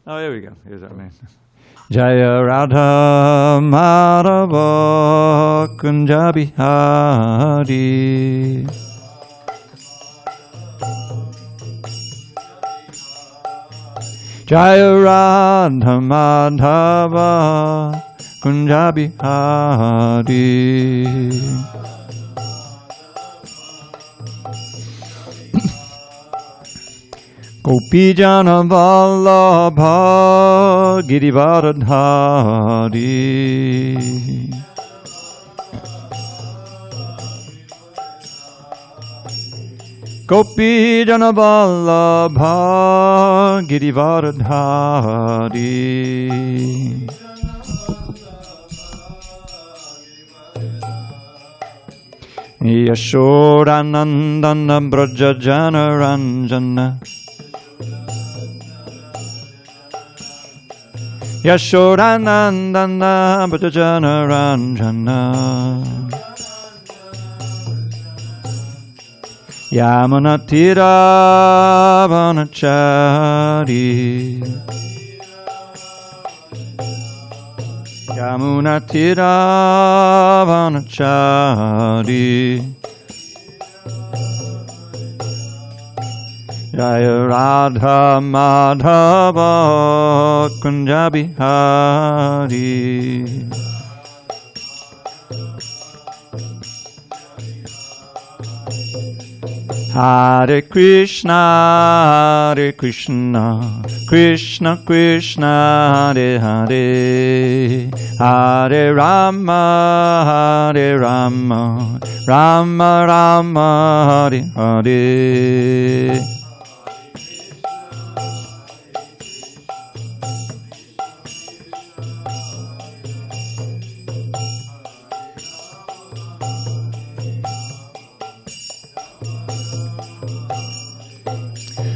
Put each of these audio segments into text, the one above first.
Oh, here we go. Here's our man. Jaya Radha Madhava Kunja Bihari. Jaya Radha Madhava Kunja Bihari. Gopi Jana Vallabha Girivaradhari. Gopi Jana Vallabha Girivaradhari. Yashodanandana Braja Jana Ranjana. Yashodanandana Braja Jana Ranjana. Yamunatira Vanachari. Yamunatira Vanachari. Jaya Radha Madhava Kunja Bihari. Hare Krishna, Krishna Krishna, Hare Hare, Hare Rama, Hare Rama, Rama Rama, Hare Hare.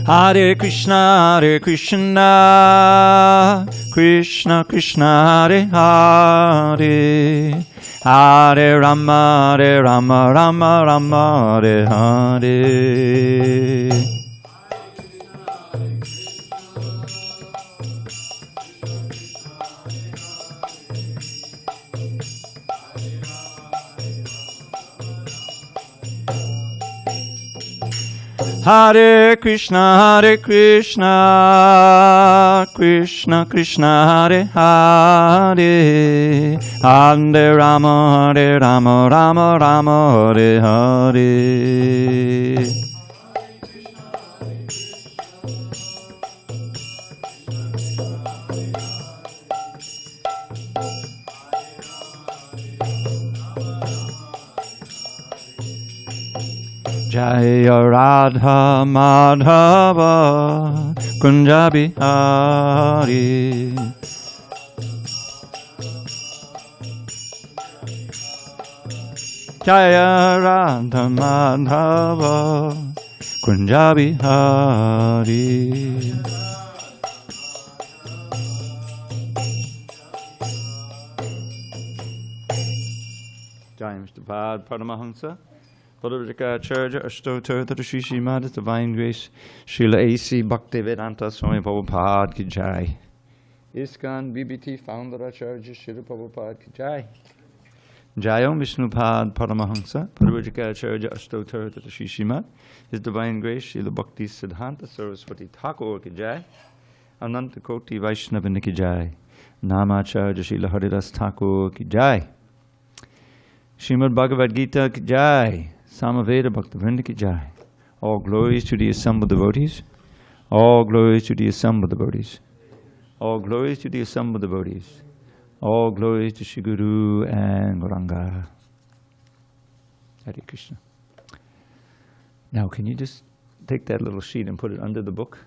Hare Krishna, Krishna Krishna, Hare Hare, Hare Rama, Rama Rama, Hare Hare. Hare Krishna, Krishna Krishna, Hare Hare, Hare Rama, Rama Rama, Hare Hare. Jaya Radha Madhava Kunja Bihari. Jaya Radha Madhava Kunja Bihari. Jai Mr. Pad Paramahansa Bhagavad Gita Ashtotar to Sri Srimad, His Divine Grace, Srila A.C. Bhaktivedanta Swami Prabhupada Ki Jai. ISKCON BBT Founder Acharya Srila Prabhupada Ki Jai. Jayom Vishnupad Paramahansa, Bhagavad Gita Ashtotar to Sri Srimad, His Divine Grace, Srila Bhakti Siddhanta Saraswati Thakur Ki Jai. Ananta Koti Vaishnavini Ki Jai. Namacharya Srila Haridas Thakur Ki Jai. Srimad Bhagavad Gita Ki Jai. Samaveda Bhaktivinoda Ki Jai. All glories to the assembled devotees. All glories to the assembled devotees. All glories to the assembled devotees. All glories to Shri Guru and Gauranga. Hare Krishna. Now, can you just take that little sheet and put it under the book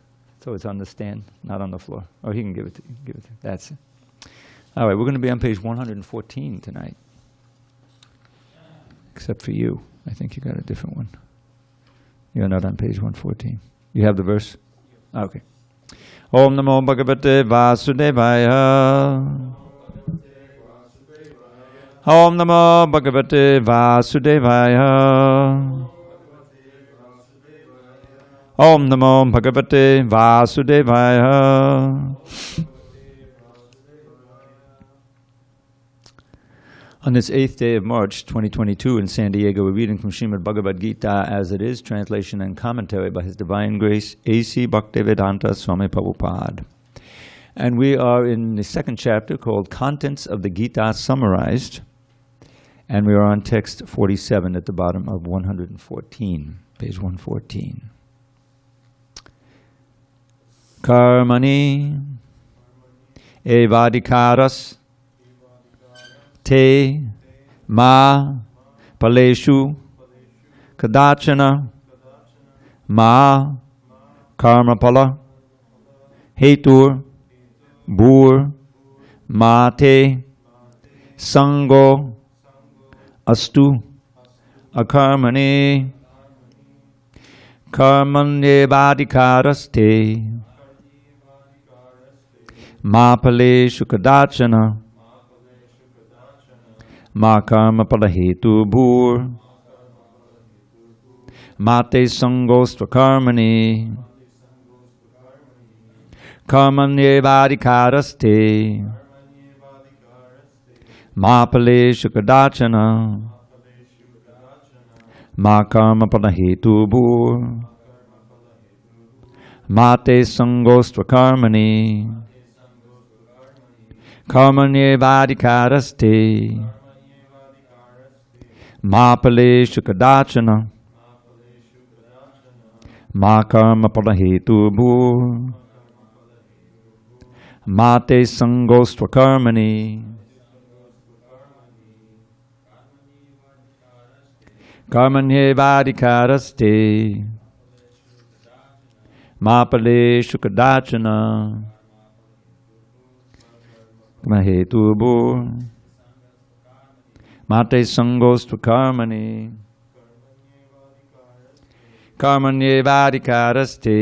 so it's on the stand, not on the floor? Oh, he can give it to you. Give it to you. That's it. All right, we're going to be on page 114 tonight. Except for you. I think you got a different one. You're not on page 114. You have the verse? Okay. Om Namo Bhagavate Vasudevaya. Om Namo Bhagavate Vasudevaya. Om Namo Bhagavate Vasudevaya. On this 8th day of March 2022 in San Diego, we're reading from Srimad Bhagavad Gita as it is, translation and commentary by His Divine Grace, A.C. Bhaktivedanta Swami Prabhupada. And we are in the second chapter called Contents of the Gita Summarized. And we are on text 47 at the bottom of 114, page 114. Karmani evadikaras te ma paleshu kadachana ma karmapala hetur bur ma te sango astu akarmane karmanyevadikaras te ma paleshu kadachana ma karma palahetu bhur mate sangostva karmani karmanyevadikaraste ma paleshu kadachana ma karma palahetu bhur mate sangostva karmani karmanyevadikaraste ma paleshu kadachana ma karma palahetu bhur mate sangostva karmani karmanyevadikaraste ma paleshu kadachana mahetu bhur mate sangostva karmani karmanyevadikaraste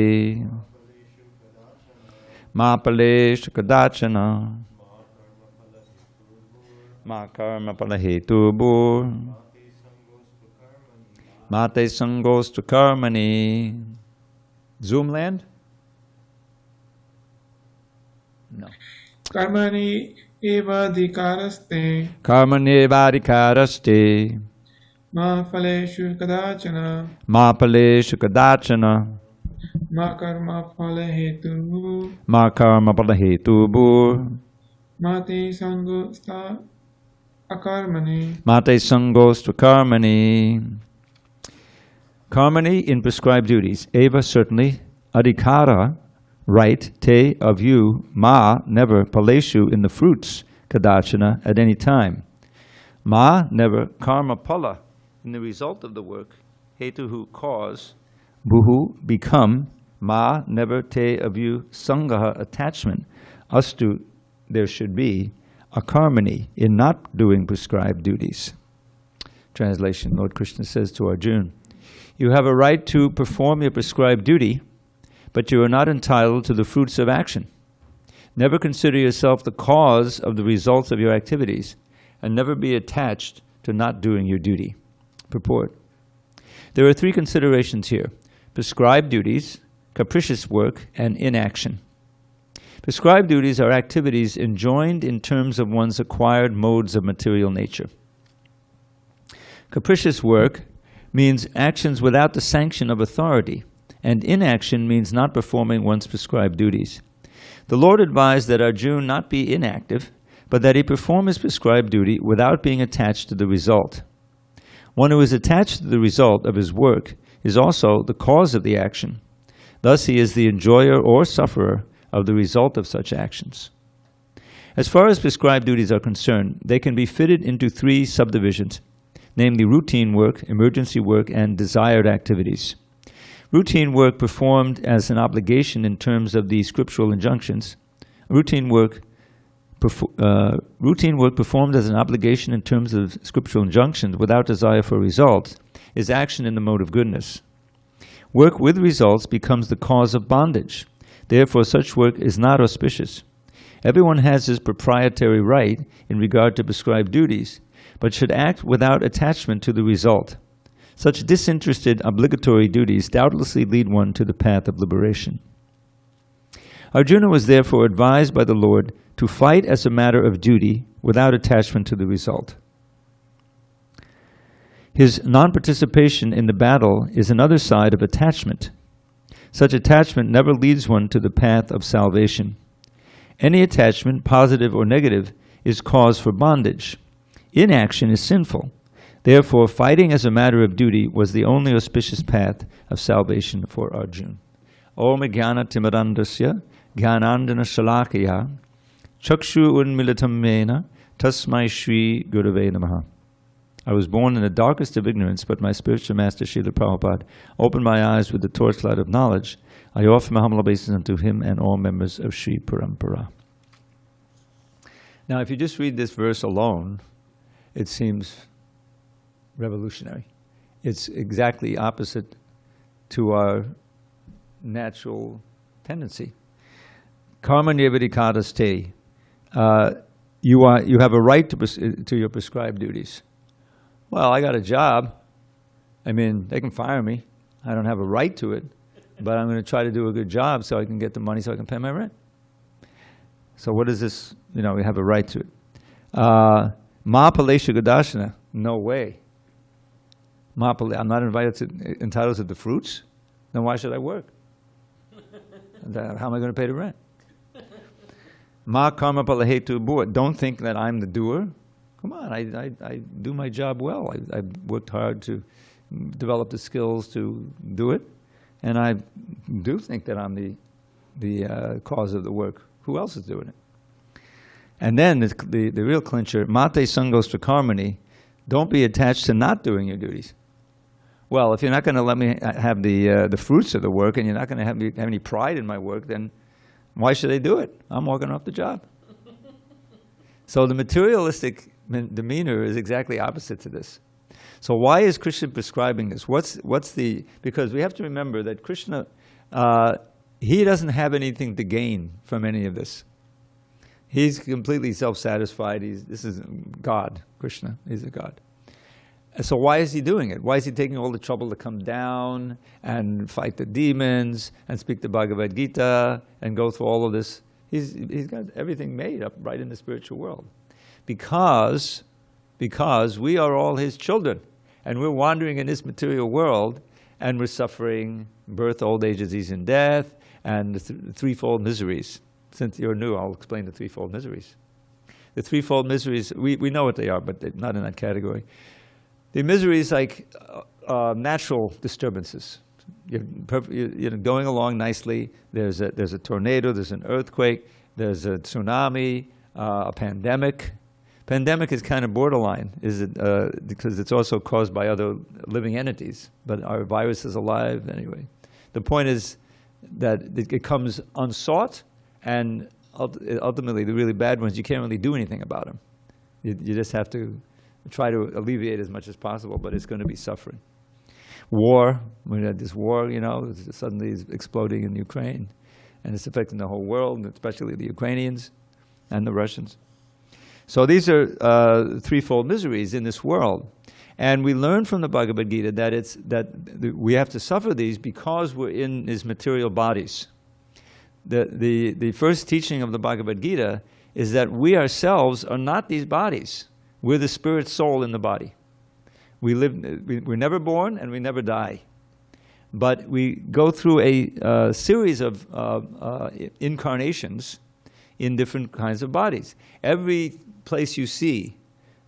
ma paleshu kadachana ma karma palahetu bhur mate sangostva karmani. Zoomland? No. Karmani evadikaraste Karmanyevadikaraste ma phaleshu kadachana ma paleshu kadachana ma karma phalahetu ma karma palahetu bhur mate sangosta akarmani. mate sangostva karmani. Karmani in prescribed duties. Eva certainly. Adhikara right. Te of you. Ma never. Paleshu in the fruits. Kadachana at any time. Ma never. Karma pala in the result of the work. Hetu who cause. Buhu become. Ma never. Te of you. Sangaha attachment. Astu there should be. Akarmani in not doing prescribed duties. Translation. Lord Krishna says to Arjuna, you have a right to perform your prescribed duty, but you are not entitled to the fruits of action. Never consider yourself the cause of the results of your activities, and never be attached to not doing your duty. Purport. There are three considerations here: prescribed duties, capricious work, and inaction. Prescribed duties are activities enjoined in terms of one's acquired modes of material nature. Capricious work means actions without the sanction of authority, and inaction means not performing one's prescribed duties. The Lord advised that Arjuna not be inactive, but that he perform his prescribed duty without being attached to the result. One who is attached to the result of his work is also the cause of the action. Thus he is the enjoyer or sufferer of the result of such actions. As far as prescribed duties are concerned, they can be fitted into three subdivisions, namely routine work, emergency work, and desired activities. Routine work performed as an obligation in terms of the scriptural injunctions. Routine work performed as an obligation in terms of scriptural injunctions without desire for results is action in the mode of goodness. Work with results becomes the cause of bondage. Therefore, such work is not auspicious. Everyone has his proprietary right in regard to prescribed duties, but should act without attachment to the result. Such disinterested, obligatory duties doubtlessly lead one to the path of liberation. Arjuna was therefore advised by the Lord to fight as a matter of duty without attachment to the result. His non-participation in the battle is another side of attachment. Such attachment never leads one to the path of salvation. Any attachment, positive or negative, is cause for bondage. Inaction is sinful. Therefore, fighting as a matter of duty was the only auspicious path of salvation for Arjuna. Om Jnana Timirandasya Jnanandana Shalakaya Chakshu Unmilitam Mena Tasmai Shri Gurave Namaha. I was born in the darkest of ignorance, but my spiritual master, Srila Prabhupada, opened my eyes with the torchlight of knowledge. I offer my humble obeisance unto him and all members of Sri Parampara. Now, if you just read this verse alone, it seems revolutionary. It's exactly opposite to our natural tendency. Karma nirvidikadas te. You have a right to your prescribed duties. Well, I got a job. I mean, they can fire me. I don't have a right to it, but I'm going to try to do a good job so I can get the money so I can pay my rent. So what is this? You know, we have a right to it. Mahapalesha Gadashana, no way. I'm not entitled to the fruits. Then why should I work? How am I going to pay the rent? Ma karma palahetu bhuva. Don't think that I'm the doer. Come on, I do my job well. I've worked hard to develop the skills to do it, and I do think that I'm the cause of the work. Who else is doing it? And then the real clincher, mate sangostra karmani, don't be attached to not doing your duties. Well, if you're not going to let me have the fruits of the work, and you're not going to have any pride in my work, then why should I do it? I'm walking off the job. So the materialistic demeanor is exactly opposite to this. So why is Krishna prescribing this? Because we have to remember that Krishna, he doesn't have anything to gain from any of this. He's completely self-satisfied. This is God, Krishna. He's a God. So why is he doing it? Why is he taking all the trouble to come down and fight the demons and speak the Bhagavad Gita and go through all of this? He's got everything made up right in the spiritual world. Because we are all his children, and we're wandering in this material world, and we're suffering birth, old age, disease, and death, and the threefold miseries. Since you're new, I'll explain the threefold miseries. The threefold miseries, we know what they are, but they're not in that category. The miseries like natural disturbances. You're going along nicely. There's a tornado. There's an earthquake. There's a tsunami. A pandemic. Pandemic is kind of borderline, because it's also caused by other living entities. But our virus is alive anyway. The point is that it comes unsought, and ultimately the really bad ones, you can't really do anything about them. You just have to try to alleviate as much as possible, but it's going to be suffering. War, we had this war, suddenly is exploding in Ukraine, and it's affecting the whole world, especially the Ukrainians and the Russians. So these are threefold miseries in this world. And we learn from the Bhagavad Gita that we have to suffer these because we're in these material bodies. The first teaching of the Bhagavad Gita is that we ourselves are not these bodies. We're the spirit soul in the body. We're never born and we never die. But we go through a series of incarnations in different kinds of bodies. Every place you see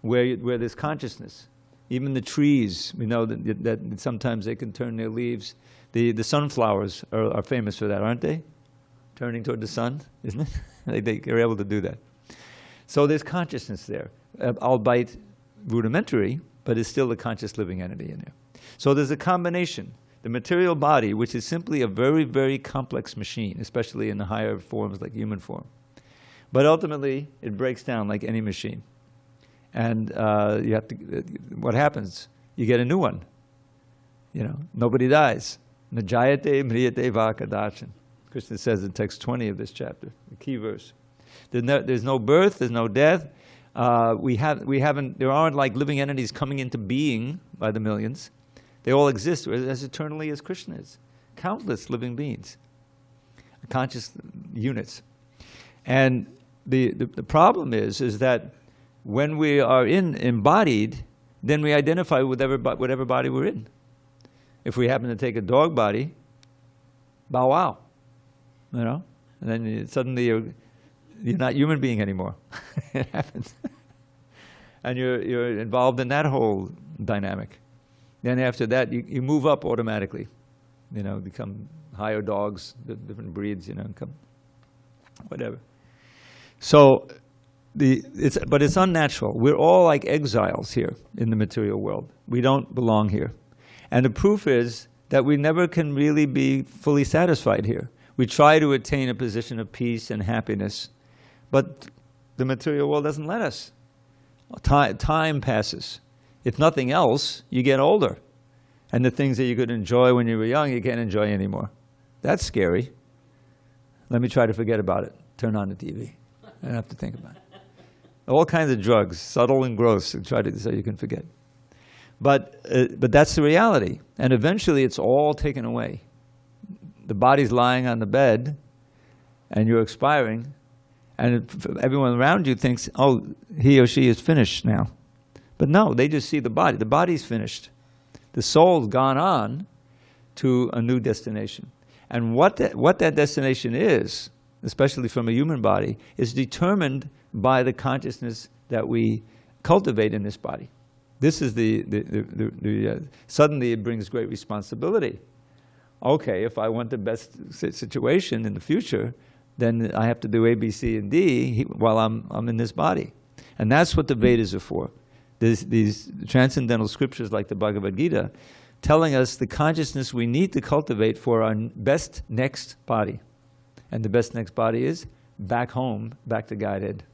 where there's consciousness, even the trees, we know that sometimes they can turn their leaves. The sunflowers are famous for that, aren't they? Turning toward the sun, isn't it? They're able to do that. So there's consciousness there, albeit rudimentary, but it's still a conscious living entity in there. So there's a combination. The material body, which is simply a very, very complex machine, especially in the higher forms like human form. But ultimately, it breaks down like any machine. And what happens? You get a new one. Nobody dies. Najayate mriyate vakadachan. Krishna says in text 20 of this chapter, the key verse. There's no birth, there's no death. There aren't like living entities coming into being by the millions. They all exist as eternally as Krishna is. Countless living beings, conscious units. And the problem is that when we are embodied, then we identify with whatever body we're in. If we happen to take a dog body, bow wow, and then suddenly you're not a human being anymore. It happens. And you're involved in that whole dynamic. Then after that, you move up automatically. Become higher dogs, different breeds, whatever. So, but it's unnatural. We're all like exiles here in the material world. We don't belong here. And the proof is that we never can really be fully satisfied here. We try to attain a position of peace and happiness, but the material world doesn't let us. Time passes. If nothing else, you get older. And the things that you could enjoy when you were young, you can't enjoy anymore. That's scary. Let me try to forget about it. Turn on the TV. I don't have to think about it. All kinds of drugs, subtle and gross, so you can forget. But that's the reality. And eventually it's all taken away. The body's lying on the bed, and you're expiring, and everyone around you thinks, oh, he or she is finished now. But no, they just see the body. The body's finished. The soul's gone on to a new destination. And what that destination is, especially from a human body, is determined by the consciousness that we cultivate in this body. This is suddenly it brings great responsibility. Okay, if I want the best situation in the future, then I have to do A, B, C, and D while I'm in this body. And that's what the Vedas are for. These transcendental scriptures like the Bhagavad Gita telling us the consciousness we need to cultivate for our best next body. And the best next body is back home, back to Godhead.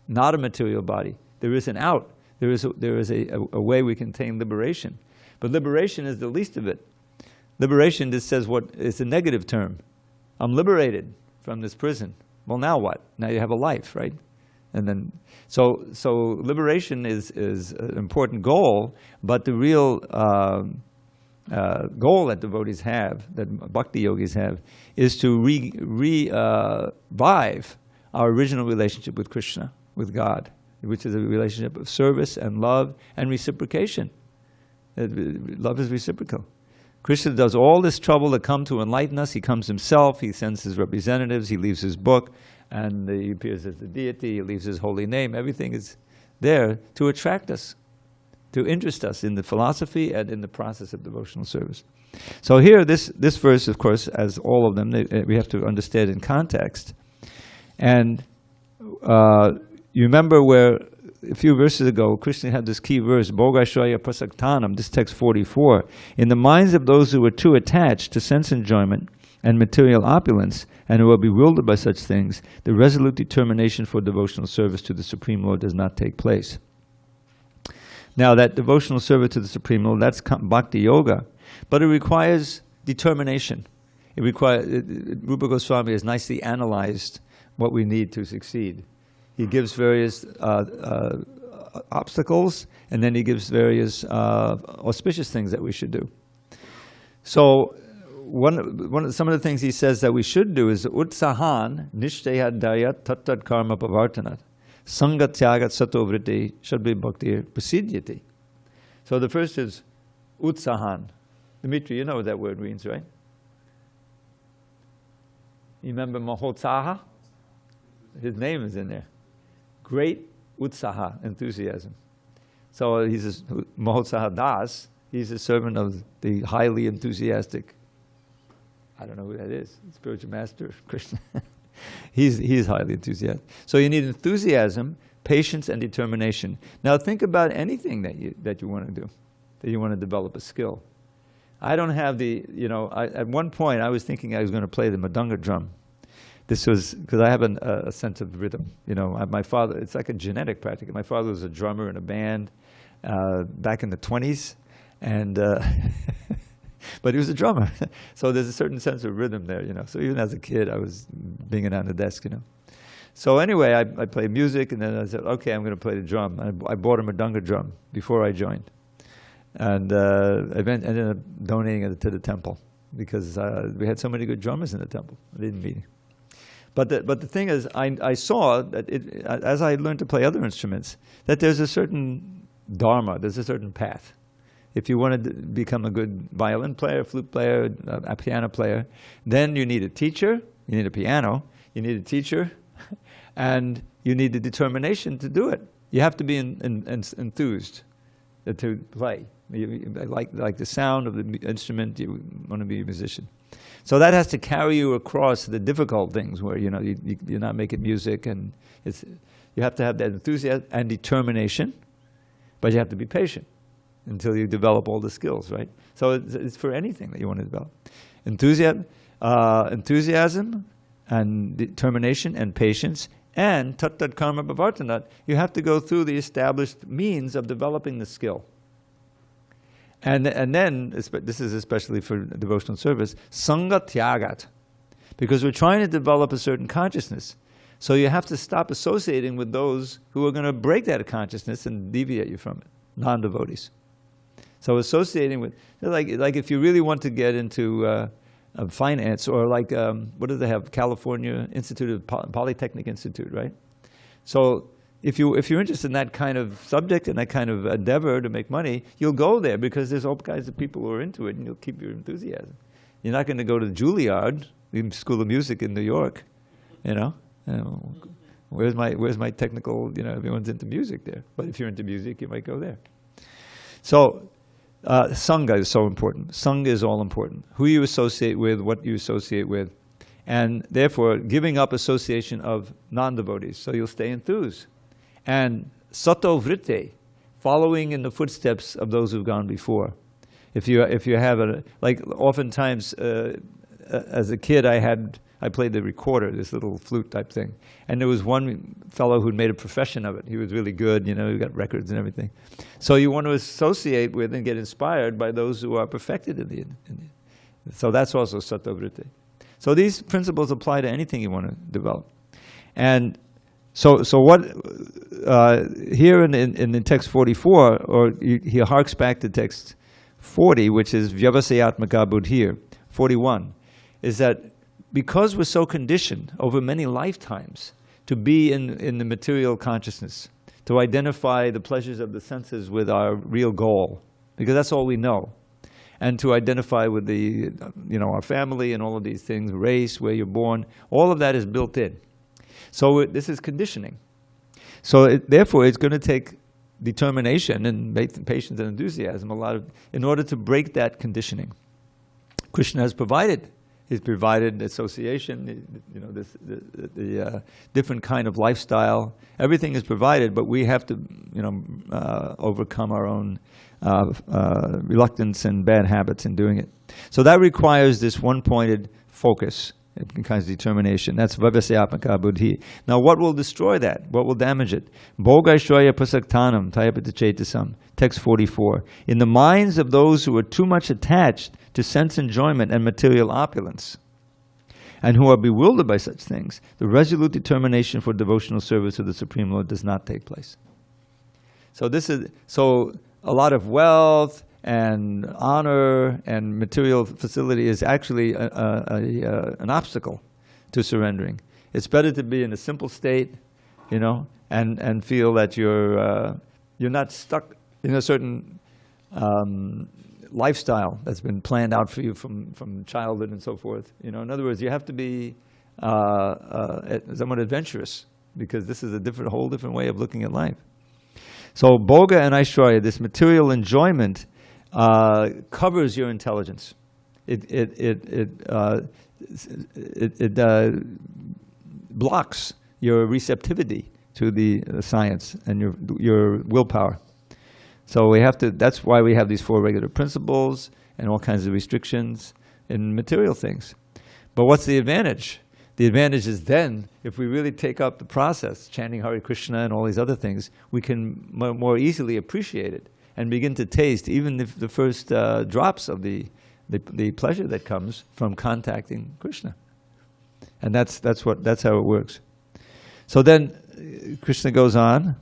Not a material body. There is an out. There is a way we can attain liberation. But liberation is the least of it. Liberation just says it's a negative term. I'm liberated from this prison. Well, now what? Now you have a life, right? And then, so liberation is an important goal, but the real goal that devotees have, that bhakti yogis have, is to revive our original relationship with Krishna, with God, which is a relationship of service and love and reciprocation. Love is reciprocal. Krishna does all this trouble to come to enlighten us. He comes himself, he sends his representatives, he leaves his book, and he appears as the deity, he leaves his holy name. Everything is there to attract us, to interest us in the philosophy and in the process of devotional service. So here, this verse, of course, as all of them, we have to understand in context. And you remember where a few verses ago, Krishna had this key verse, Bhogashaya Prasaktanam, this text 44. In the minds of those who are too attached to sense enjoyment and material opulence, and who are bewildered by such things, the resolute determination for devotional service to the Supreme Lord does not take place. Now, that devotional service to the Supreme Lord, that's bhakti yoga, but it requires determination. Rupa Goswami has nicely analyzed what we need to succeed. He gives various obstacles, and then he gives various auspicious things that we should do. So, some of the things he says that we should do is utsahan nishtaya dayat tattad karma pavartanat sangat tyagat sato vritti shadvi bhaktir prasidyati. So the first is utsahan. Dimitri, you know what that word means, right? You remember Mahotsaha? His name is in there. Great utsaha, enthusiasm. So he's a Mahotsaha Das. He's a servant of the highly enthusiastic, I don't know who that is, spiritual master, Krishna. He's highly enthusiastic. So you need enthusiasm, patience, and determination. Now think about anything that you want to do, that you want to develop a skill. I don't have at one point I was thinking I was going to play the Madanga drum. This was, because I have a sense of rhythm. My father, it's like a genetic practically. My father was a drummer in a band back in the 20s, and but he was a drummer. So there's a certain sense of rhythm there, So even as a kid, I was banging on the desk, So anyway, I played music, and then I said, okay, I'm going to play the drum. I bought a Madanga drum before I joined. and ended up donating it to the temple because we had so many good drummers in the temple. I didn't mean. But the thing is, I saw that as I learned to play other instruments, that there's a certain dharma, there's a certain path. If you want to become a good violin player, flute player, a piano player, then you need a teacher, you need a piano, you need a teacher, and you need the determination to do it. You have to be enthused to play. You like the sound of the instrument, you want to be a musician. So that has to carry you across the difficult things where you're not making music, and you have to have that enthusiasm and determination, but you have to be patient until you develop all the skills, right? So it's for anything that you want to develop. Enthusiasm and determination and patience, and tat karma bhavartanat, you have to go through the established means of developing the skill. And then, this is especially for devotional service, sangha tyagat, because we're trying to develop a certain consciousness. So you have to stop associating with those who are going to break that consciousness and deviate you from it, non-devotees. So associating with, like if you really want to get into finance, or like, what do they have, California Institute of Polytechnic Institute, right? So if you're interested in that kind of subject and that kind of endeavor to make money, you'll go there because there's all kinds of people who are into it, and you'll keep your enthusiasm. You're not going to go to Juilliard, the School of Music in New York, where's my technical, everyone's into music there. But if you're into music, you might go there. So sangha is so important. Sangha is all important. Who you associate with, what you associate with, and therefore giving up association of non-devotees, so you'll stay enthused. And sato vritte, following in the footsteps of those who've gone before. If you have oftentimes as a kid I played the recorder, this little flute type thing, and there was one fellow who'd made a profession of it. He was really good, he got records and everything. So you want to associate with and get inspired by those who are perfected in the. So that's also sato vritte. So these principles apply to anything you want to develop. And so what here in the text 44, or he harks back to text 40, which is vyavasayatmaka buddhir, 41, is that because we're so conditioned over many lifetimes to be in the material consciousness, to identify the pleasures of the senses with our real goal, because that's all we know, and to identify with our family and all of these things, race, where you're born, all of that is built in. So this is conditioning. So therefore, it's going to take determination and patience and enthusiasm in order to break that conditioning. Krishna has provided. He's provided association, the different kind of lifestyle. Everything is provided, but we have to, overcome our own reluctance and bad habits in doing it. So that requires this one-pointed focus, kinds of determination. That's vyavasayatmaka buddhi. Now, what will destroy that? What will damage it? Bhogaishwarya prasaktanam tayapatichetesam, text 44. In the minds of those who are too much attached to sense enjoyment and material opulence, and who are bewildered by such things, the resolute determination for devotional service to the Supreme Lord does not take place. So a lot of wealth and honor and material facility is actually an obstacle to surrendering. It's better to be in a simple state, and feel that you're not stuck in a certain lifestyle that's been planned out for you from childhood and so forth. In other words, you have to be somewhat adventurous, because this is a whole different way of looking at life. So bhoga and aishwarya, this material enjoyment, covers your intelligence. It blocks your receptivity to the science and your willpower. So that's why we have these 4 regular principles and all kinds of restrictions in material things. But what's the advantage? The advantage is then, if we really take up the process, chanting Hare Krishna and all these other things, we can more easily appreciate it and begin to taste even the first drops of the pleasure that comes from contacting Krishna. And that's how it works. So then Krishna goes on,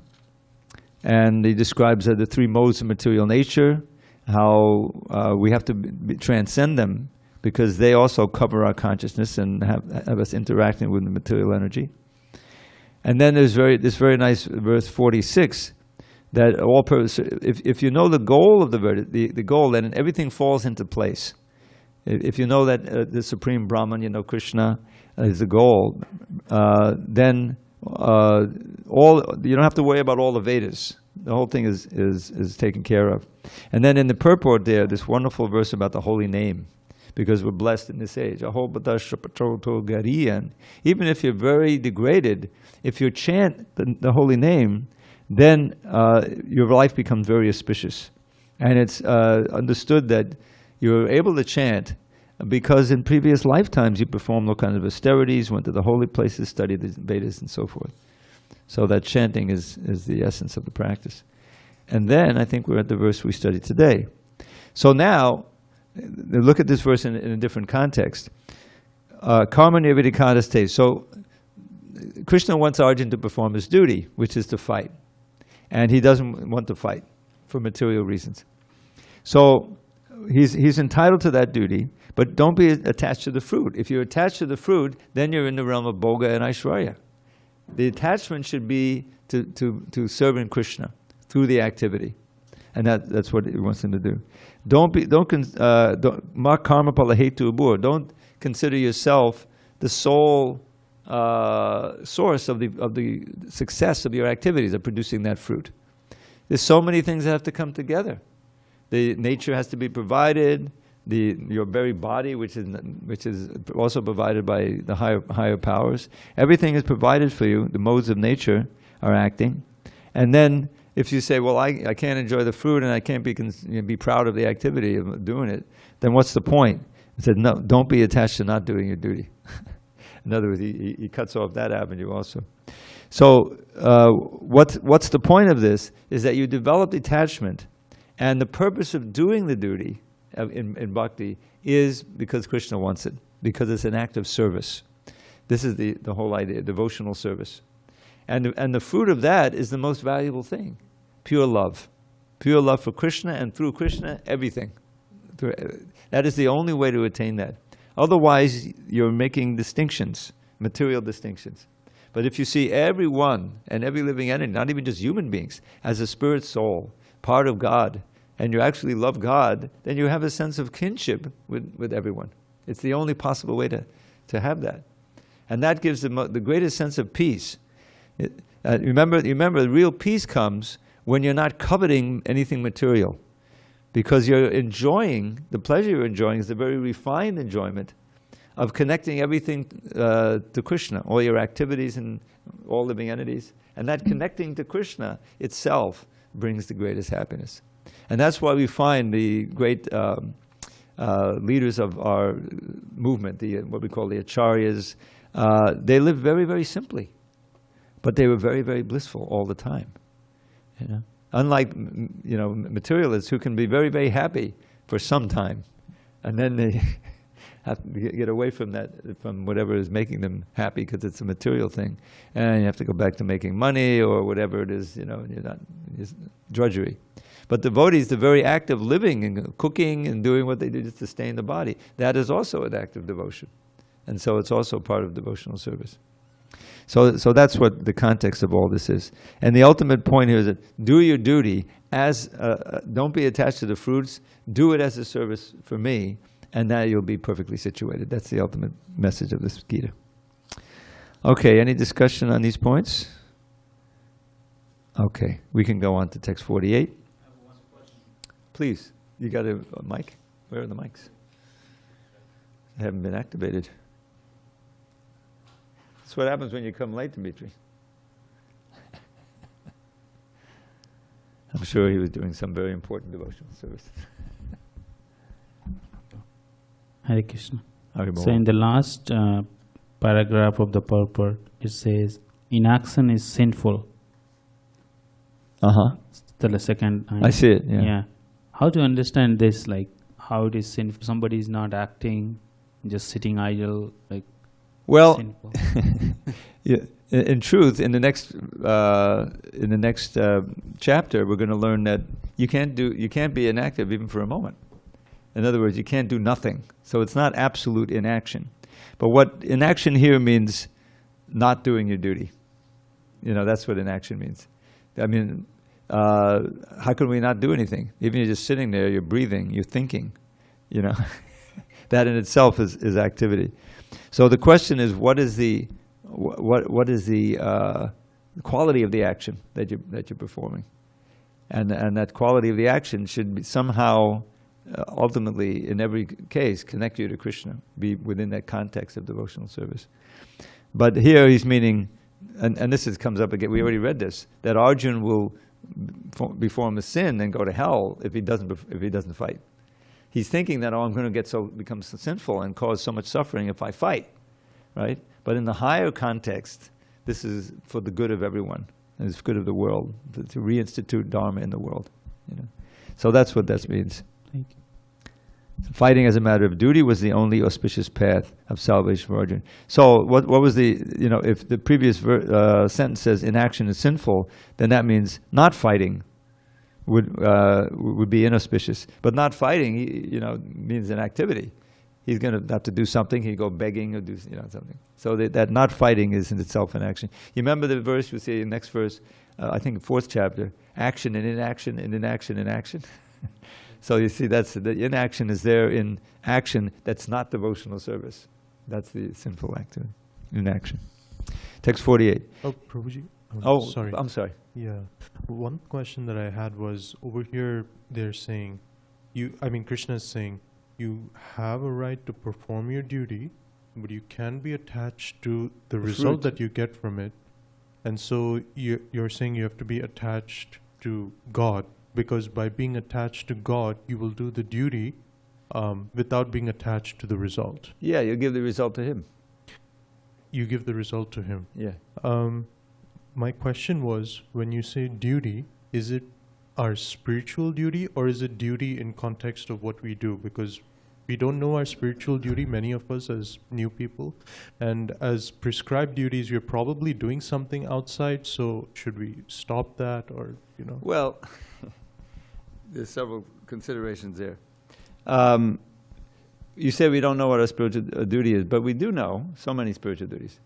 and he describes the 3 modes of material nature, we have to transcend them, because they also cover our consciousness and have us interacting with the material energy. And then there's this very nice verse 46, that if you know the goal of the goal, then everything falls into place. If you know that the Supreme Brahman, Krishna is the goal, then you don't have to worry about all the Vedas. The whole thing is taken care of. And then in the purport there, this wonderful verse about the holy name, because we're blessed in this age. Even if you're very degraded, if you chant the holy name, then your life becomes very auspicious. And it's understood that you're able to chant because in previous lifetimes you performed all kinds of austerities, went to the holy places, studied the Vedas and so forth. So that chanting is the essence of the practice. And then I think we're at the verse we studied today. So now, look at this verse in a different context. Karma nirvidikadaste. So Krishna wants Arjuna to perform his duty, which is to fight. And he doesn't want to fight for material reasons. So he's entitled to that duty, but don't be attached to the fruit. If you're attached to the fruit, then you're in the realm of Bhoga and Aishwarya. The attachment should be to serving Krishna through the activity. And that's what he wants him to do. Don't consider yourself the sole source of the success of your activities of producing that fruit. There's so many things that have to come together. The nature has to be provided. Your very body, which is also provided by the higher powers. Everything is provided for you. The modes of nature are acting, and then if you say, "Well, I can't enjoy the fruit and I can't be proud of the activity of doing it," then what's the point? He said, "No, don't be attached to not doing your duty." In other words, he cuts off that avenue also. So what's the point of this is that you develop detachment, and the purpose of doing the duty in bhakti is because Krishna wants it, because it's an act of service. This is the whole idea, devotional service. And the fruit of that is the most valuable thing, pure love. Pure love for Krishna, and through Krishna, everything. That is the only way to attain that. Otherwise, you're making distinctions, material distinctions. But if you see everyone and every living entity, not even just human beings, as a spirit soul, part of God, and you actually love God, then you have a sense of kinship with everyone. It's the only possible way to have that. And that gives the greatest sense of peace. Remember, the real peace comes when you're not coveting anything material. Because you're enjoying, the pleasure you're enjoying is the very refined enjoyment of connecting everything to Krishna, all your activities and all living entities. And that connecting to Krishna itself brings the greatest happiness. And that's why we find the great leaders of our movement, what we call the acharyas, they lived very, very simply. But they were very, very blissful all the time. You know? Unlike materialists who can be very, very happy for some time, and then they have to get away from that, from whatever is making them happy, because it's a material thing, and you have to go back to making money or whatever it is. It's drudgery. But devotees, the very act of living and cooking and doing what they do to sustain the body, that is also an act of devotion, and so it's also part of devotional service. So that's what the context of all this is. And the ultimate point here is that do your duty don't be attached to the fruits, do it as a service for me, and now you'll be perfectly situated. That's the ultimate message of this Gita. Okay, any discussion on these points? Okay, we can go on to text 48. I have one question. Please, you got a mic? Where are the mics? They haven't been activated. That's what happens when you come late, Dimitri. I'm sure he was doing some very important devotional service. Hare Krishna. Haribol. So in the last paragraph of the purport, it says, inaction is sinful. Uh-huh. The second time. I see it, yeah. How to understand this, like how it is sinful? Somebody is not acting, just sitting idle, like well, sinful. in truth, in the next chapter, we're going to learn that you can't be inactive even for a moment. In other words, you can't do nothing. So it's not absolute inaction. But what inaction here means, not doing your duty. That's what inaction means. I mean, how can we not do anything? Even you're just sitting there, you're breathing, you're thinking. That in itself is activity. So the question is, what is the quality of the action that you're performing, and that quality of the action should be somehow, ultimately, in every case, connect you to Krishna, be within that context of devotional service. But here he's meaning, and this comes up again. We already read this, that Arjuna will perform a sin and go to hell if he doesn't fight. He's thinking that, I'm going to become so sinful and cause so much suffering if I fight, right? But in the higher context, this is for the good of everyone, and it's good of the world, to reinstitute Dharma in the world. So that's what that means. Thank you. Fighting as a matter of duty was the only auspicious path of salvation for Arjuna. So what was if the previous sentence says inaction is sinful, then that means not fighting would be inauspicious. But not fighting, means inactivity. He's going to have to do something. He'd go begging or do something. So that not fighting is in itself an action. You remember the verse we see in the next verse, I think 4th chapter, action and inaction and inaction and action. So you see, that's the inaction is there in action that's not devotional service. That's the sinful activity, inaction. Text 48. Oh, Prabhuji. Sorry. I'm sorry. Yeah. One question that I had was, over here they're saying, Krishna is saying, you have a right to perform your duty, but you can be attached to the result that you get from it. And so you're saying you have to be attached to God, because by being attached to God, you will do the duty without being attached to the result. Yeah, you'll give the result to Him. You give the result to Him. Yeah. My question was, when you say duty, is it our spiritual duty, or is it duty in context of what we do? Because we don't know our spiritual duty, many of us as new people, and as prescribed duties, we're probably doing something outside, so should we stop that, or, Well, there's several considerations there. You say we don't know what our spiritual duty is, but we do know so many spiritual duties.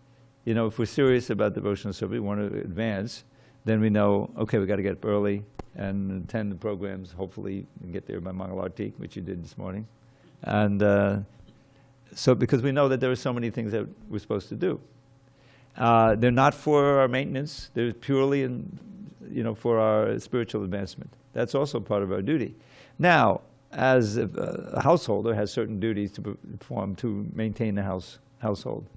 If we're serious about devotional service, we want to advance, then we know, okay, we got to get up early and attend the programs, hopefully, and get there by Mangalarti, which you did this morning. And so because we know that there are so many things that we're supposed to do. They're not for our maintenance. They're purely for our spiritual advancement. That's also part of our duty. Now, as a householder has certain duties to perform to maintain the household.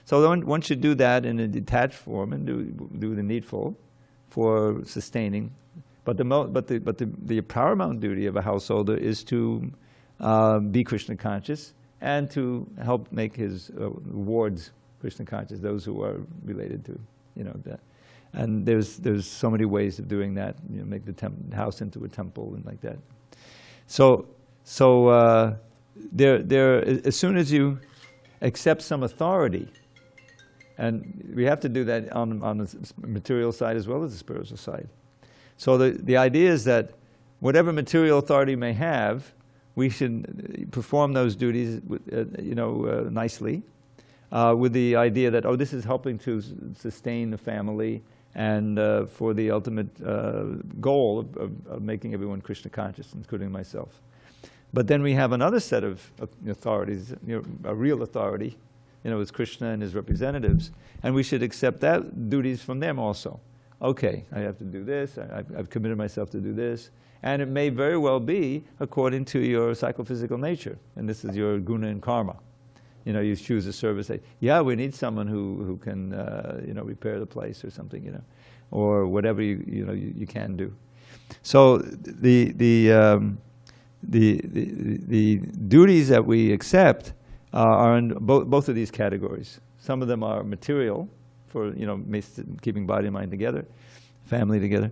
So one should do that in a detached form and do the needful for sustaining. But the paramount duty of a householder is to be Krishna conscious and to help make his wards Krishna conscious, those who are related to that. And there's so many ways of doing that. Make the house into a temple and like that. So as soon as you accept some authority. And we have to do that on the material side as well as the spiritual side. So the idea is that whatever material authority may have, we should perform those duties, nicely, with the idea that, this is helping to sustain the family and for the ultimate goal of making everyone Krishna conscious, including myself. But then we have another set of authorities, a real authority, it's Krishna and his representatives, and we should accept that duties from them also. Okay, I have to do this, I've committed myself to do this, and it may very well be according to your psychophysical nature, and this is your guna and karma. You choose a service, we need someone who can, repair the place or something, or whatever you can do. So the duties that we accept are in both of these categories. Some of them are material for keeping body and mind together, family together,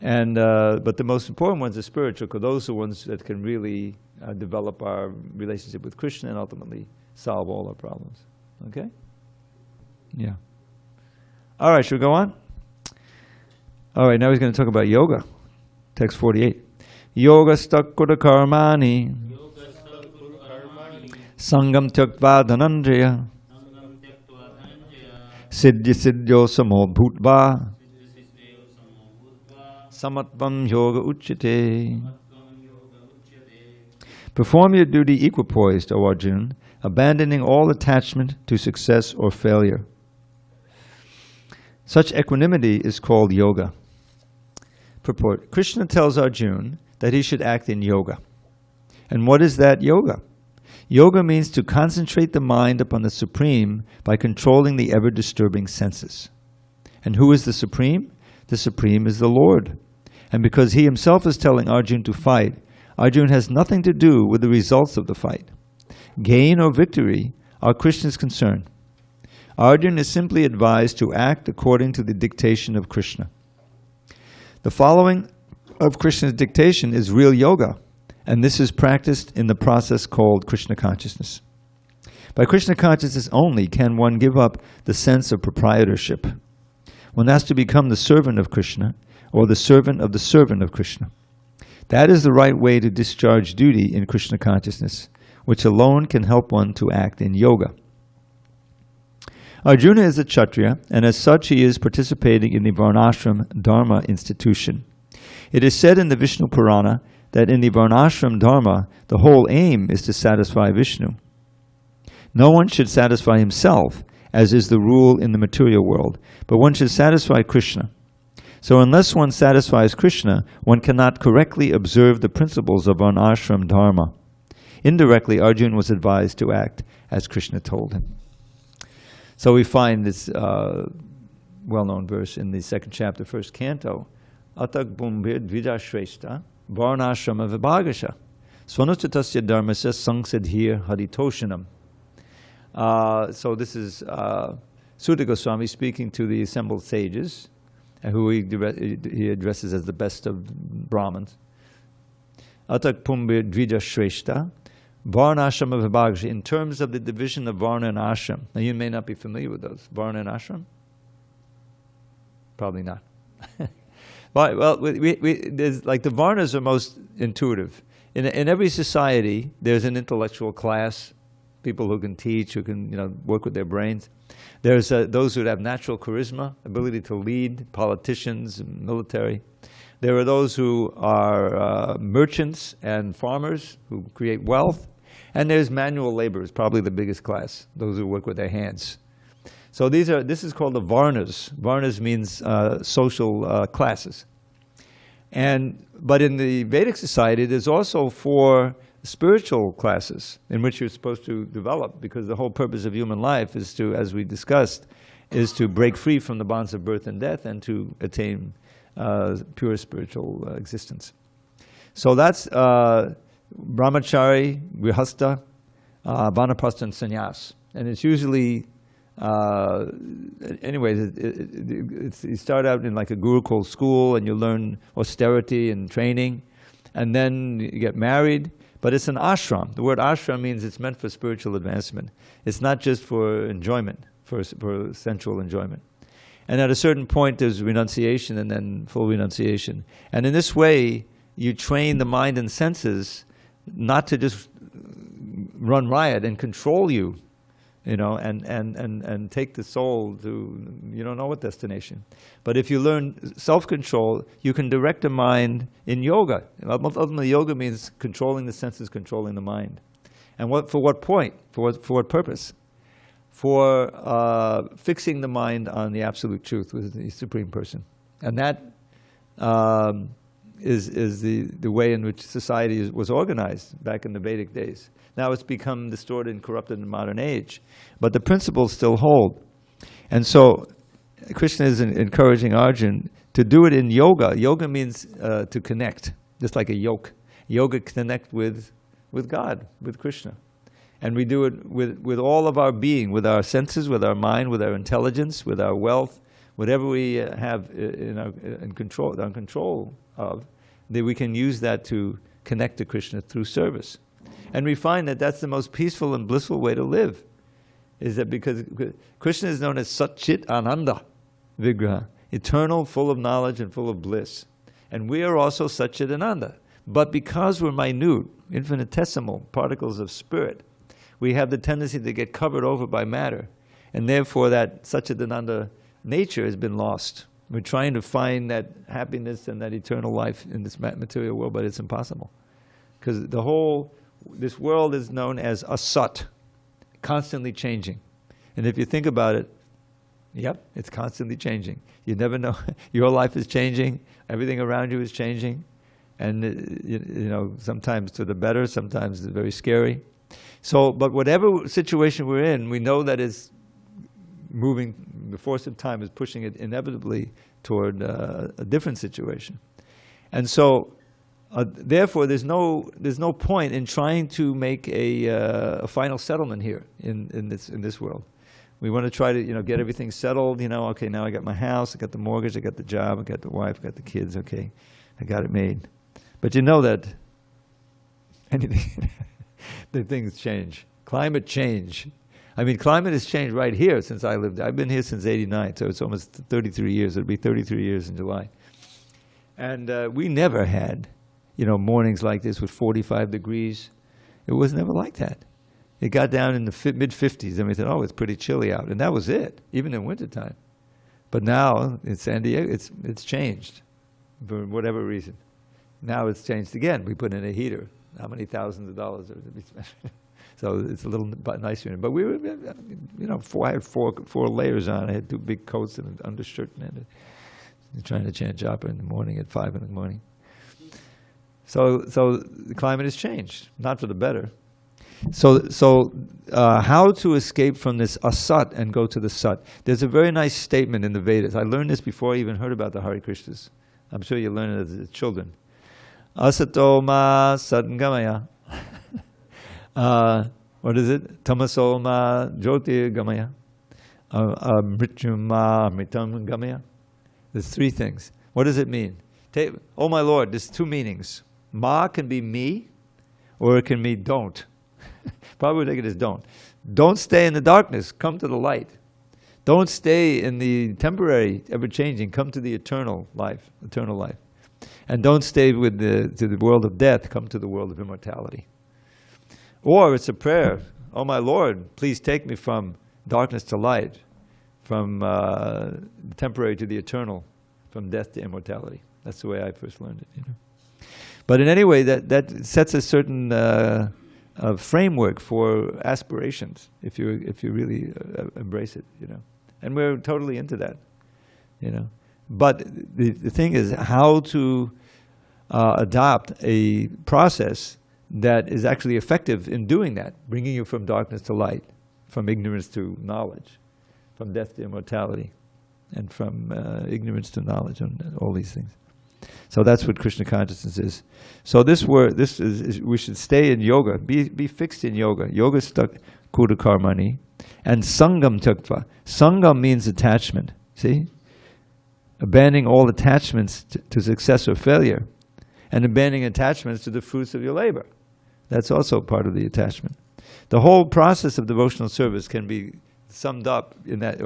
and but the most important ones are spiritual, because those are the ones that can really develop our relationship with Krishna and ultimately solve all our problems. Okay? Yeah. All right, should we go on? All right, now he's going to talk about yoga. Text 48. Yoga stakura karmani sangam tyaktva dhananjaya siddhya siddhyo samo bhutva samatvam yoga uchyate. Perform your duty equipoised, O Arjuna, abandoning all attachment to success or failure. Such equanimity is called yoga. Purport. Krishna tells Arjuna that he should act in yoga. And what is that yoga? Yoga means to concentrate the mind upon the Supreme by controlling the ever-disturbing senses. And who is the Supreme? The Supreme is the Lord. And because he himself is telling Arjuna to fight, Arjuna has nothing to do with the results of the fight. Gain or victory are Krishna's concern. Arjuna is simply advised to act according to the dictation of Krishna. The following of Krishna's dictation is real yoga, and this is practiced in the process called Krishna consciousness. By Krishna consciousness only can one give up the sense of proprietorship. One has to become the servant of Krishna, or the servant of Krishna. That is the right way to discharge duty in Krishna consciousness, which alone can help one to act in yoga. Arjuna is a Kshatriya, and as such he is participating in the Varnashram Dharma institution. It is said in the Vishnu Purana that in the Varnashram Dharma, the whole aim is to satisfy Vishnu. No one should satisfy himself, as is the rule in the material world, but one should satisfy Krishna. So unless one satisfies Krishna, one cannot correctly observe the principles of Varnashram Dharma. Indirectly, Arjuna was advised to act as Krishna told him. So we find this well-known verse in the second chapter, first canto. Atak bumbir dvija shrestha varnashrama vibhagasha swanuchitasya dharmasya sangsadhir haritoshanam. So this is Sutta Goswami speaking to the assembled sages, who he addresses as the best of Brahmins. Atak pumbir dvija shrestha Varna Ashrama Vibhagasha, in terms of the division of Varna and Ashram. Now you may not be familiar with those. Varna and Ashram? Probably not. Well, there's, like, the Varnas are most intuitive. In every society, there's an intellectual class, people who can teach, who can work with their brains. There's those who have natural charisma, ability to lead, politicians, military. There are those who are merchants and farmers who create wealth. And there's manual laborers, probably the biggest class, those who work with their hands. So this is called the Varnas. Varnas means social classes. But in the Vedic society, there's also 4 spiritual classes in which you're supposed to develop, because the whole purpose of human life is to, as we discussed, is to break free from the bonds of birth and death and to attain pure spiritual existence. So that's brahmachari, grihastha, vanaprastha, and sannyas. And it's usually, you start out in like a Gurukul school and you learn austerity and training, and then you get married. But it's an ashram. The word ashram means it's meant for spiritual advancement. It's not just for enjoyment, for sensual enjoyment. And at a certain point, there's renunciation and then full renunciation. And in this way, you train the mind and senses not to just run riot and control you, and take the soul to, you don't know what destination. But if you learn self-control, you can direct the mind in yoga. Ultimately, yoga means controlling the senses, controlling the mind. And for what point? For what purpose? For fixing the mind on the absolute truth with the Supreme Person. And that is the way in which society was organized back in the Vedic days. Now it's become distorted and corrupted in the modern age, but the principles still hold. And so Krishna is encouraging Arjuna to do it in yoga. Yoga means to connect, just like a yoke. Yoga connect with God, with Krishna. And we do it with all of our being, with our senses, with our mind, with our intelligence, with our wealth, whatever we have in control of, that we can use that to connect to Krishna through service. And we find that that's the most peaceful and blissful way to live, is that because Krishna is known as Sat Chit Ananda. Vigraha. Eternal, full of knowledge and full of bliss. And we are also Satchidananda. But because we're minute, infinitesimal particles of spirit, we have the tendency to get covered over by matter. And therefore that Satchidananda nature has been lost. We're trying to find that happiness and that eternal life in this material world, but it's impossible. Because this world is known as asat, constantly changing. And if you think about it, yep, it's constantly changing. You never know. Your life is changing. Everything around you is changing. And, sometimes to the better, sometimes it's very scary. So, but whatever situation we're in, we know that it's moving, the force of time is pushing it inevitably toward a different situation. And so, therefore, there's no point in trying to make a final settlement here in this world. We want to try to get everything settled. Okay, now I got my house, I got the mortgage, I got the job, I got the wife, I got the kids. Okay, I got it made. But you know that anything, the things change. Climate change. I mean, climate has changed right here since I lived. I've been here since '89, so it's almost 33 years. It'll be 33 years in July. And we never had, mornings like this with 45 degrees. It was never like that. It got down in the mid-50s, and we thought, oh, it's pretty chilly out. And that was it, even in wintertime. But now, in San Diego, it's changed for whatever reason. Now it's changed again. We put in a heater. How many thousands of dollars are to be spent? So it's a little nicer. But we were, I had four layers on. I had 2 big coats and an undershirt, and trying to chant japa in the morning at 5 in the morning. So the climate has changed, not for the better. So how to escape from this asat and go to the sat? There's a very nice statement in the Vedas. I learned this before I even heard about the Hare Krishnas. I'm sure you learn it as children. Asato ma sadgamaya. What is it? Tamaso ma jyotirgamaya. Mrityum ma amritam gamaya. There's 3 things. What does it mean? Oh my Lord, there's 2 meanings. Ma can be me, or it can mean don't. Probably take it as don't. Don't stay in the darkness, come to the light. Don't stay in the temporary, ever-changing, come to the eternal life. And don't stay to the world of death, come to the world of immortality. Or it's a prayer, oh my Lord, please take me from darkness to light, from the temporary to the eternal, from death to immortality. That's the way I first learned it. But in any way, that sets a certain framework for aspirations, if you really embrace it. And we're totally into that. But the thing is how to adopt a process that is actually effective in doing that, bringing you from darkness to light, from ignorance to knowledge, from death to immortality, and from ignorance to knowledge, and all these things. So that's what Krishna consciousness is. So we should stay in yoga, be fixed in yoga. Yoga stuck kuta karmani, and sangam tyaktva. Sangam means attachment. See, abandoning all attachments to success or failure, and abandoning attachments to the fruits of your labor. That's also part of the attachment. The whole process of devotional service can be summed up in that,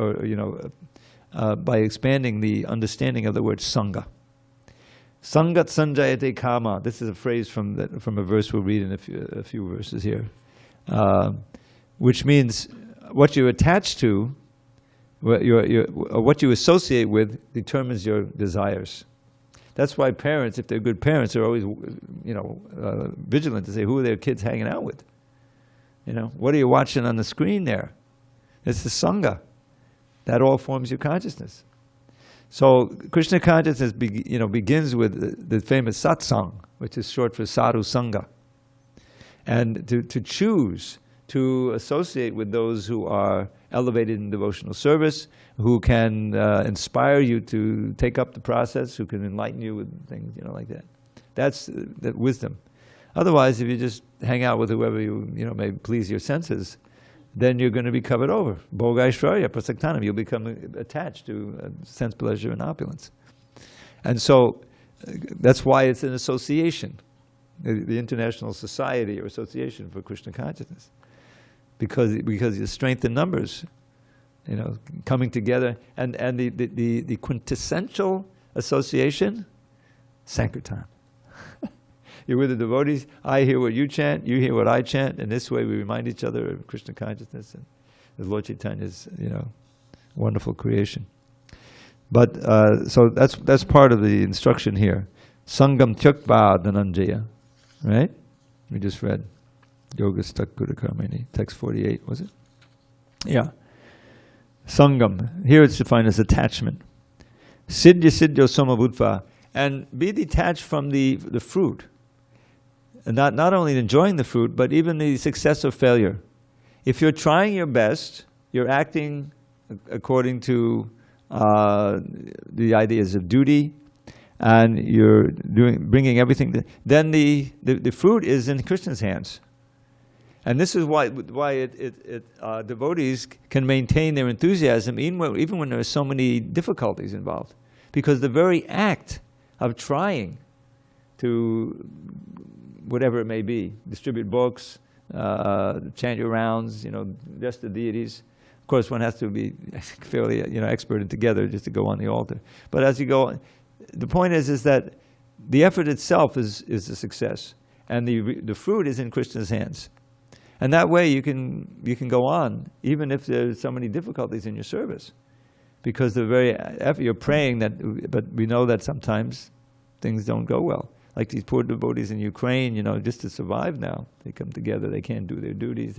by expanding the understanding of the word sangha. Sangat sanjayate kama. This is a phrase from a verse we'll read in a few verses here, which means what you attach to, what you associate with, determines your desires. That's why parents, if they're good parents, are always, vigilant to say, who are their kids hanging out with? What are you watching on the screen there? It's the sangha. That all forms your consciousness. So Krishna consciousness begins with the famous satsang, which is short for sadhu sangha. And to choose to associate with those who are elevated in devotional service, who can inspire you to take up the process, who can enlighten you with things, like that. That's the wisdom. Otherwise, if you just hang out with whoever may please your senses, then you're going to be covered over. Bhogaishvarya prasaktanam. You'll become attached to sense pleasure and opulence. And so that's why it's an association, the International Society or Association for Krishna Consciousness. Because the strength in numbers, coming together, and the quintessential association, Sankirtan. You're with the devotees, I hear what you chant, you hear what I chant, and this way we remind each other of Krishna consciousness and the Lord Chaitanya's, wonderful creation. But so that's part of the instruction here. Sangam tyakva dhananjaya, right? We just read Yoga Stakura Karmani, text 48, was it? Yeah. Sangam, here it's defined as attachment. Siddhya siddhyo samabhutva, and be detached from the fruit. And not only enjoying the fruit, but even the success or failure. If you're trying your best, you're acting according to the ideas of duty, and you're bringing everything, then the fruit is in Krishna's hands. And this is why devotees can maintain their enthusiasm even when there are so many difficulties involved. Because the very act of trying to, whatever it may be, distribute books, chant your rounds, just the deities. Of course, one has to be fairly, expert in together just to go on the altar. But as you go, the point is that the effort itself is a success, and the fruit is in Krishna's hands. And that way you can go on, even if there's so many difficulties in your service, because the very effort you're praying but we know that sometimes things don't go well. Like these poor devotees in Ukraine, just to survive now, they come together, they can't do their duties,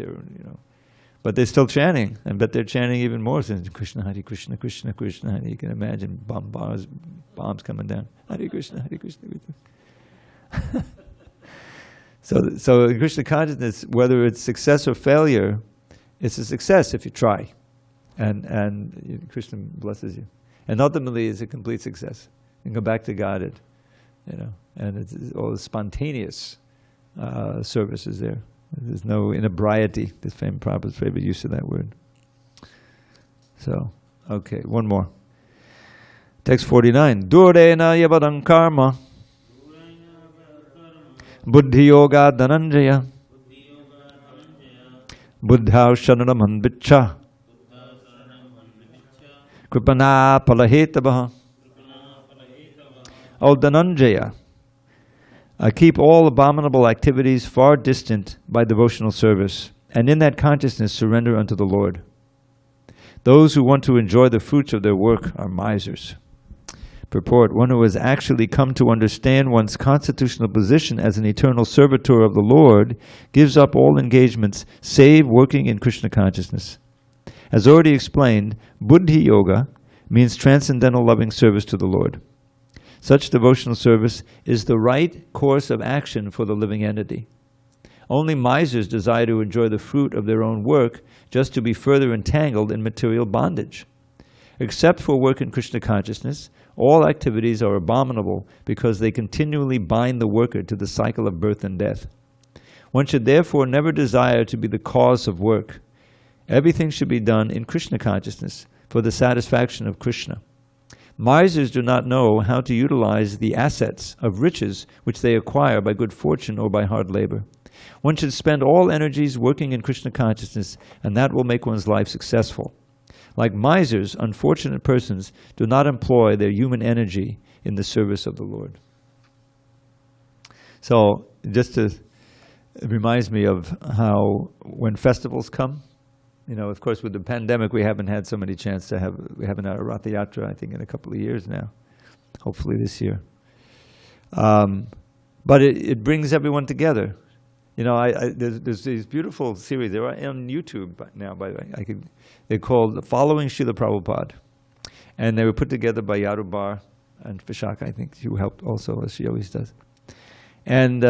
but they're still chanting, and bet they're chanting even more since Krishna, Hare Krishna, Krishna Krishna, Hare. You can imagine bombs coming down. Hare Krishna, Hare Krishna, Krishna. So Krishna consciousness, whether it's success or failure, it's a success if you try, and Krishna blesses you, and ultimately it's a complete success. You can go back to Godhead, and it's all the spontaneous service is there. There's no inebriety, this famous Prabhupada's favorite use of that word. So, okay, one more. Text 49. Durena yavadam karma buddhi yoga dhananjaya buddhau sharanam anvicha kripana palahetabaha. O Dhananjaya, keep all abominable activities far distant by devotional service, and in that consciousness surrender unto the Lord. Those who want to enjoy the fruits of their work are misers. Purport: one who has actually come to understand one's constitutional position as an eternal servitor of the Lord gives up all engagements save working in Krishna consciousness. As already explained, Buddhi Yoga means transcendental loving service to the Lord. Such devotional service is the right course of action for the living entity. Only misers desire to enjoy the fruit of their own work just to be further entangled in material bondage. Except for work in Krishna consciousness, all activities are abominable because they continually bind the worker to the cycle of birth and death. One should therefore never desire to be the cause of work. Everything should be done in Krishna consciousness for the satisfaction of Krishna. Misers do not know how to utilize the assets of riches which they acquire by good fortune or by hard labor. One should spend all energies working in Krishna consciousness, and that will make one's life successful. Like misers, unfortunate persons do not employ their human energy in the service of the Lord. So, it reminds me of how when festivals come, of course, with the pandemic, we haven't had so many chances we haven't had a Rath Yatra, I think, in a couple of years now. Hopefully this year. But it brings everyone together. There's these beautiful series. They're on YouTube now, by the way. They're called Following Srila Prabhupada. And they were put together by Yarubar and Vishaka, I think, who helped also, as she always does. And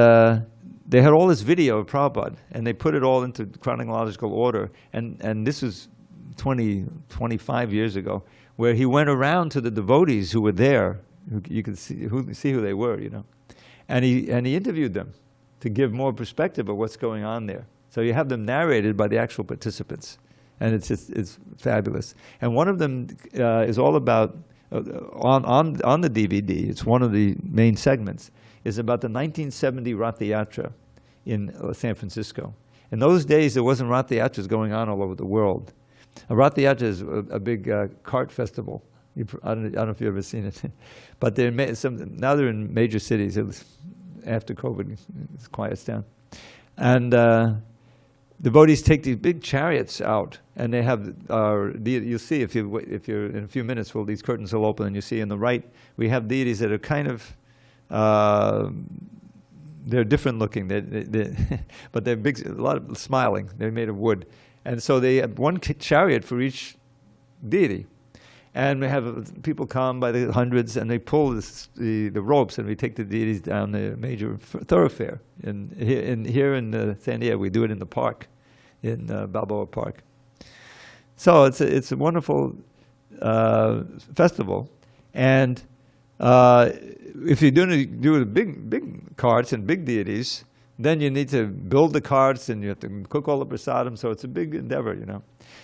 they had all this video of Prabhupada, and they put it all into chronological order. And this was 25 years ago, where he went around to the devotees who were there. You could see who they were, and he interviewed them to give more perspective of what's going on there. So you have them narrated by the actual participants, and it's fabulous. And one of them is all about on the DVD. It's one of the main segments. Is about the 1970 Rath Yatra in San Francisco. In those days, there wasn't Rath Yatras going on all over the world. A Rath Yatra is a big cart festival. I don't know if you've ever seen it, but now they're in major cities. After COVID, it quiets down, and devotees take these big chariots out, and they have. You'll see if you're in a few minutes, these curtains will open, and you see on the right we have deities that are kind of. They're different looking, but they're big. A lot of smiling. They're made of wood, and so they have one chariot for each deity. And we have people come by the hundreds, and they pull the ropes, and we take the deities down the major thoroughfare. Here in San Diego, we do it in the park, in Balboa Park. So it's a wonderful festival, and if you're do the big carts and big deities, then you need to build the carts, and you have to cook all the prasadam. So it's a big endeavor, you know.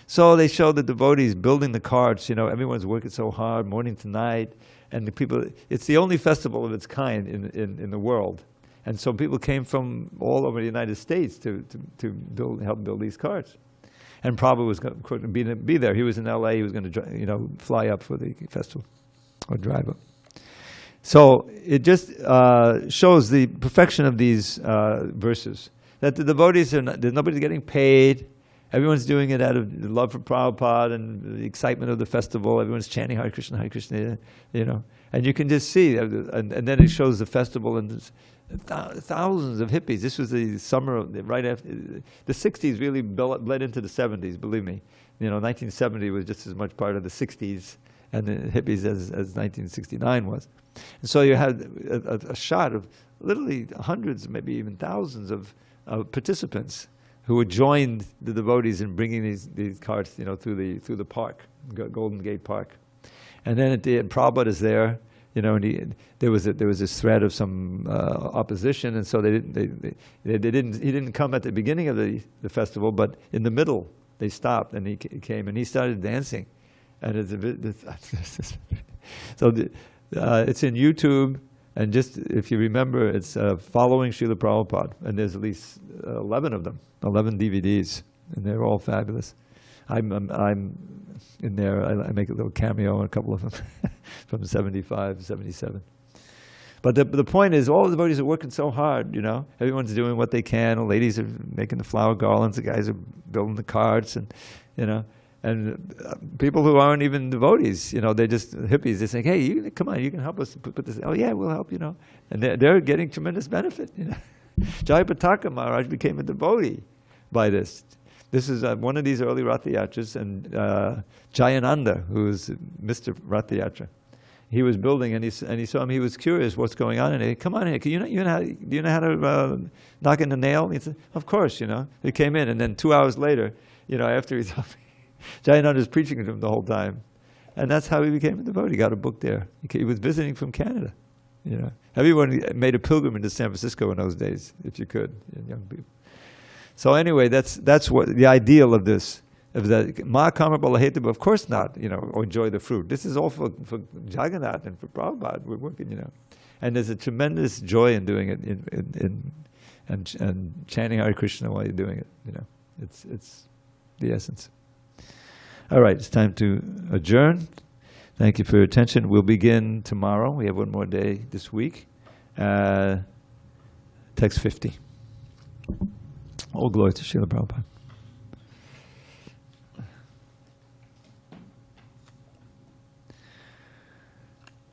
So they show the devotees building the carts. You know, everyone's working so hard, morning to night, and the people. It's the only festival of its kind in the world, and so people came from all over the United States to help build these carts. And Prabhupada was going to be there. He was in L.A. He was going to fly up for the festival or drive up. So it just shows the perfection of these verses. That the devotees there's nobody getting paid. Everyone's doing it out of love for Prabhupada and the excitement of the festival. Everyone's chanting Hare Krishna, you know. And you can just see, and then it shows the festival and thousands of hippies. This was the summer right after the 60s. Really bled into the 70s. Believe me, you know, 1970 was just as much part of the 60s and the hippies as 1969 was. And so you had a shot of literally hundreds, maybe even thousands of participants who had joined the devotees in bringing these carts, you know, through the park, Golden Gate Park. And then Prabhupada is there, you know, and there was this threat of some opposition, and so he didn't come at the beginning of the festival, but in the middle they stopped, and he came and he started dancing, and it's a bit. So it's in YouTube, and just if you remember, it's following Srila Prabhupada, and there's at least 11 of them, 11 DVDs, and they're all fabulous. I'm in there. I make a little cameo on a couple of them from 75, 77. But the point is, all the devotees are working so hard, you know. Everyone's doing what they can. The ladies are making the flower garlands. The guys are building the carts, and you know. And people who aren't even devotees, you know, they're just hippies. They're saying, "Hey, come on, you can help us put this." Oh yeah, we'll help, you know. And they're getting tremendous benefit. You know, Jayapataka Maharaj became a devotee by this. This is one of these early Rath Yatras, and Jayananda, who's Mr. Rath Yatra, he was building, and he saw him. He was curious what's going on, and he, come on in. Do you know how to knock in the nail? He said, of course, you know. He came in, and then 2 hours later, you know, after he's Jayananda was preaching to him the whole time, and that's how he became a devotee. He got a book there. He was visiting from Canada. You know, everyone made a pilgrimage to San Francisco in those days, if you could, young people. So anyway, that's what the ideal of this. Of that Ma Karma Balahetu, of course not, you know, or enjoy the fruit. This is all for Jagannath and for Prabhupada. We're working, you know, and there's a tremendous joy in doing it, and chanting Hare Krishna while you're doing it. You know, it's the essence. All right, it's time to adjourn. Thank you for your attention. We'll begin tomorrow. We have one more day this week. Text 50. All glory to Srila Prabhupada.